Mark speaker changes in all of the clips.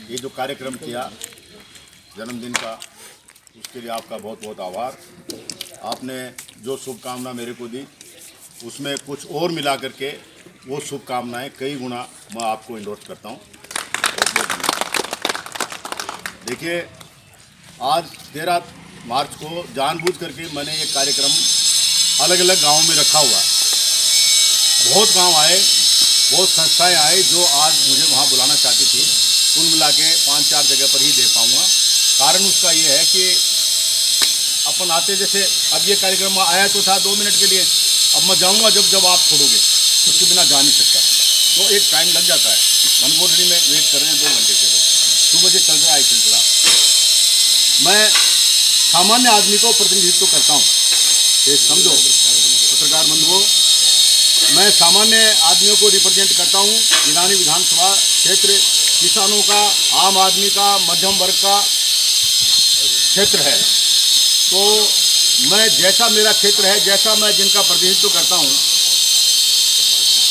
Speaker 1: ये जो कार्यक्रम किया जन्मदिन का, उसके लिए आपका बहुत बहुत आभार। आपने जो शुभकामना मेरे को दी उसमें कुछ और मिला करके वो शुभकामनाएं कई गुना मैं आपको इंडोर्स करता हूँ। बहुत बहुत धन्यवाद। देखिए, आज 13 मार्च को जानबूझ करके मैंने ये कार्यक्रम अलग अलग गाँवों में रखा हुआ है। बहुत गांव आए, बहुत संस्थाएं आई जो आज मुझे वहां बुलाना चाहती थी। कुल मिला के 5-4 जगह पर ही दे पाऊंगा। कारण उसका ये है कि अपन आते, जैसे अब ये कार्यक्रम आया तो था 2 मिनट के लिए, अब मैं जाऊंगा जब आप छोड़ोगे, उसके बिना जा नहीं सकता। तो एक टाइम लग जाता है। मनमोहनी में वेट कर रहे हैं 2 घंटे के लोग, सुबह से चल रहा है सिलसिला। मैं सामान्य आदमी को प्रतिनिधित्व करता हूँ, ये समझो पत्रकार बंधुओं। मैं सामान्य आदमियों को रिप्रेजेंट करता हूँ। गिलानी विधानसभा क्षेत्र किसानों का, आम आदमी का, मध्यम वर्ग का क्षेत्र है। तो मैं, जैसा मेरा क्षेत्र है, जैसा मैं जिनका प्रतिनिधित्व करता हूँ,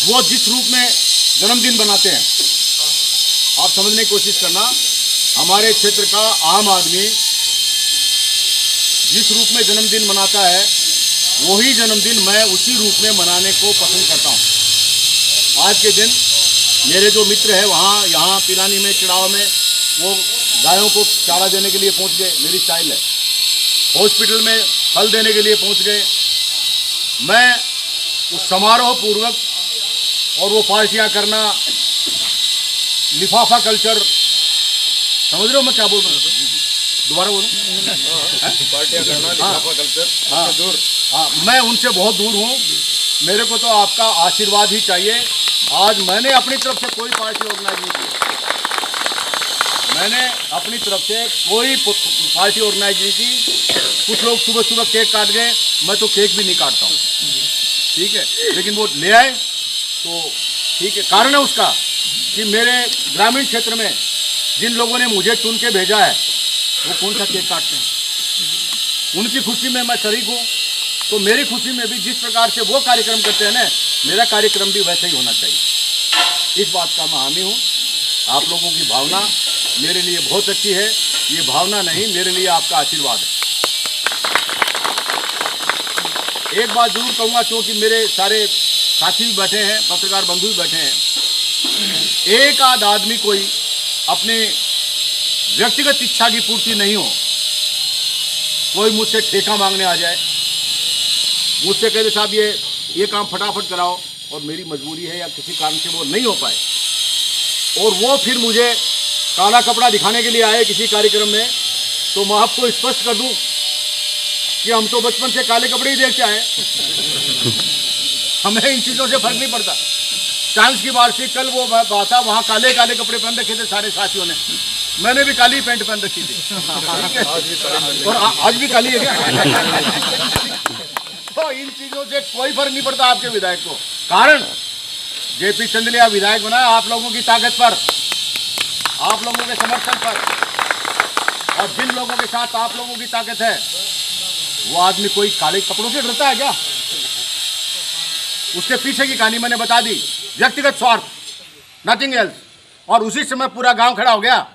Speaker 1: वो जिस रूप में जन्मदिन बनाते हैं, आप समझने की कोशिश करना। हमारे क्षेत्र का आम आदमी जिस रूप में जन्मदिन मनाता है, वही जन्मदिन मैं उसी रूप में मनाने को पसंद करता हूँ। आज के दिन मेरे जो मित्र हैं वहाँ, यहाँ पिलानी में, चिड़ाव में, वो गायों को चारा देने के लिए पहुँच गए, मेरी स्टाइल है। हॉस्पिटल में फल देने के लिए पहुँच गए। मैं उस समारोह पूर्वक, और वो पार्टियाँ करना, लिफाफा कल्चर, समझ रहे हो मैं क्या बोल रहा हूँ? दोबारा बोलूँ?
Speaker 2: पार्टियाँ करना, लिफाफा कल्चर,
Speaker 1: हाँ
Speaker 2: दूर।
Speaker 1: हाँ, मैं उनसे बहुत दूर हूँ। मेरे को तो आपका आशीर्वाद ही चाहिए। आज मैंने अपनी तरफ से कोई पार्टी ऑर्गेनाइज नहीं की। मैंने अपनी तरफ से कोई पार्टी ऑर्गेनाइज नहीं की। कुछ लोग सुबह सुबह केक काट गए, मैं तो केक भी नहीं काटता हूँ, ठीक है, लेकिन वो ले आए तो ठीक है। कारण है उसका कि मेरे ग्रामीण क्षेत्र में जिन लोगों ने मुझे चुन के भेजा है, वो कौन सा केक काटते हैं। उनकी खुशी में मैं शरीक हूँ। तो मेरी खुशी में भी जिस प्रकार से वो कार्यक्रम करते हैं ना, मेरा कार्यक्रम भी वैसे ही होना चाहिए। इस बात का मैं हामी हूँ। आप लोगों की भावना मेरे लिए बहुत अच्छी है। ये भावना नहीं, मेरे लिए आपका आशीर्वाद है। एक बात जरूर कहूँगा, क्योंकि मेरे सारे साथी भी बैठे हैं, पत्रकार बंधु भी बैठे हैं। एक आध आदमी कोई अपने व्यक्तिगत इच्छा की पूर्ति नहीं हो, कोई मुझसे ठेका मांगने आ जाए, मुझसे कहते साहब ये काम फटाफट कराओ, और मेरी मजबूरी है या किसी कारण से वो नहीं हो पाए, और वो फिर मुझे काला कपड़ा दिखाने के लिए आए किसी कार्यक्रम में, तो मैं आपको स्पष्ट कर दूं कि हम तो बचपन से काले कपड़े ही देखते आए। हमें इन चीज़ों से फर्क नहीं पड़ता। चांस की बात थी, कल वो बात था, वहाँ काले काले कपड़े पहन रखे थे सारे साथियों ने, मैंने भी काली पैंट पहन रखी थी, और आज भी काली है क्या? तो इन चीजों से कोई फर्क नहीं पड़ता आपके विधायक को। कारण जेपी चंदलिया विधायक बना आप लोगों की ताकत पर, आप लोगों के समर्थन पर, और जिन लोगों के साथ आप लोगों की ताकत है, वो आदमी कोई काले कपड़ों से डरता है क्या? उसके पीछे की कहानी मैंने बता दी, व्यक्तिगत स्वार्थ, नथिंग एल्स। और उसी समय पूरा गांव खड़ा हो गया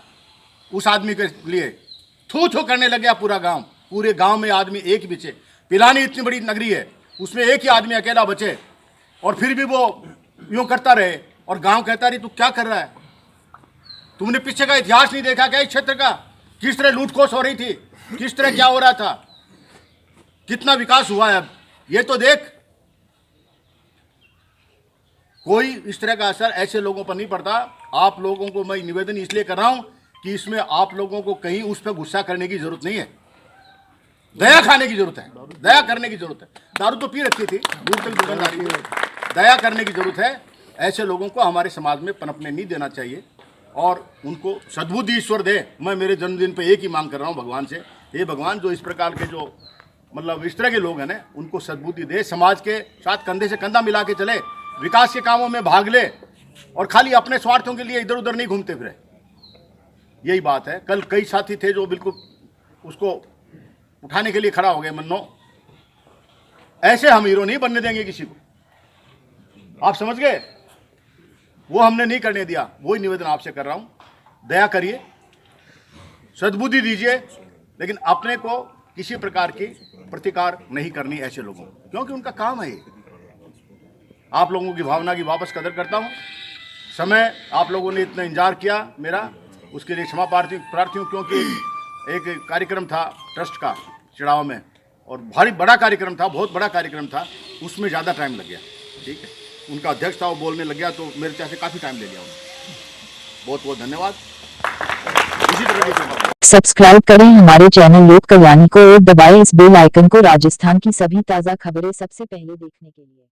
Speaker 1: उस आदमी के लिए, थू थू करने लग गया पूरा गांव। पूरे गांव में आदमी एक ही बचे। पिलानी इतनी बड़ी नगरी है, उसमें एक ही आदमी अकेला बचे, और फिर भी वो यूँ करता रहे, और गांव कहता रही तू क्या कर रहा है? तुमने पीछे का इतिहास नहीं देखा क्या इस क्षेत्र का? किस तरह लूटखोस हो रही थी, किस तरह क्या हो रहा था, कितना विकास हुआ है, अब ये तो देख। कोई इस तरह का असर ऐसे लोगों पर नहीं पड़ता। आप लोगों को मैं निवेदन इसलिए कर रहा हूं कि इसमें आप लोगों को कहीं उस पर गुस्सा करने की जरूरत नहीं है, दया खाने की जरूरत है, दया करने की जरूरत है। दारू तो पी रखी थी, दूर तक दुकानदारी, दया करने की जरूरत है। ऐसे लोगों को हमारे समाज में पनपने नहीं देना चाहिए, और उनको सद्बुद्धि ईश्वर दे। मैं मेरे जन्मदिन पे एक ही मांग कर रहा हूँ भगवान से, हे भगवान, जो इस प्रकार के जो मतलब इस तरह के लोग हैं ना, उनको सद्बुद्धि दे, समाज के साथ कंधे से कंधा मिला के चले, विकास के कामों में भाग ले, और खाली अपने स्वार्थों के लिए इधर उधर नहीं घूमते फिरे। यही बात है। कल कई साथी थे जो बिल्कुल उसको उठाने के लिए खड़ा हो गए, मन्नो ऐसे हम हीरो नहीं बनने देंगे किसी को, आप समझ गए? वो हमने नहीं करने दिया। वही निवेदन आपसे कर रहा हूं, दया करिए। सद्बुद्धि दीजिए, लेकिन अपने को किसी प्रकार की प्रतिकार नहीं करनी ऐसे लोगों को, क्योंकि उनका काम है ये। आप लोगों की भावना की वापस कदर करता हूँ। समय आप लोगों ने इतना इंतजार किया मेरा, उसके लिए क्षमा प्रार्थी हूँ, क्योंकि एक कार्यक्रम था ट्रस्ट का चिड़ाव में, और भारी बड़ा कार्यक्रम था, बहुत बड़ा कार्यक्रम था, उसमें ज़्यादा टाइम लग गया। ठीक है, उनका अध्यक्ष था, वो बोलने लग गया, तो मेरे चाहे काफ़ी टाइम ले लिया उन्होंने। बहुत बहुत धन्यवाद। इसी तरह की
Speaker 3: सब्सक्राइब करें हमारे चैनल लोक कल्याणी को और दबाएं इस बेल आइकन को राजस्थान की सभी ताज़ा खबरें सबसे पहले देखने के लिए।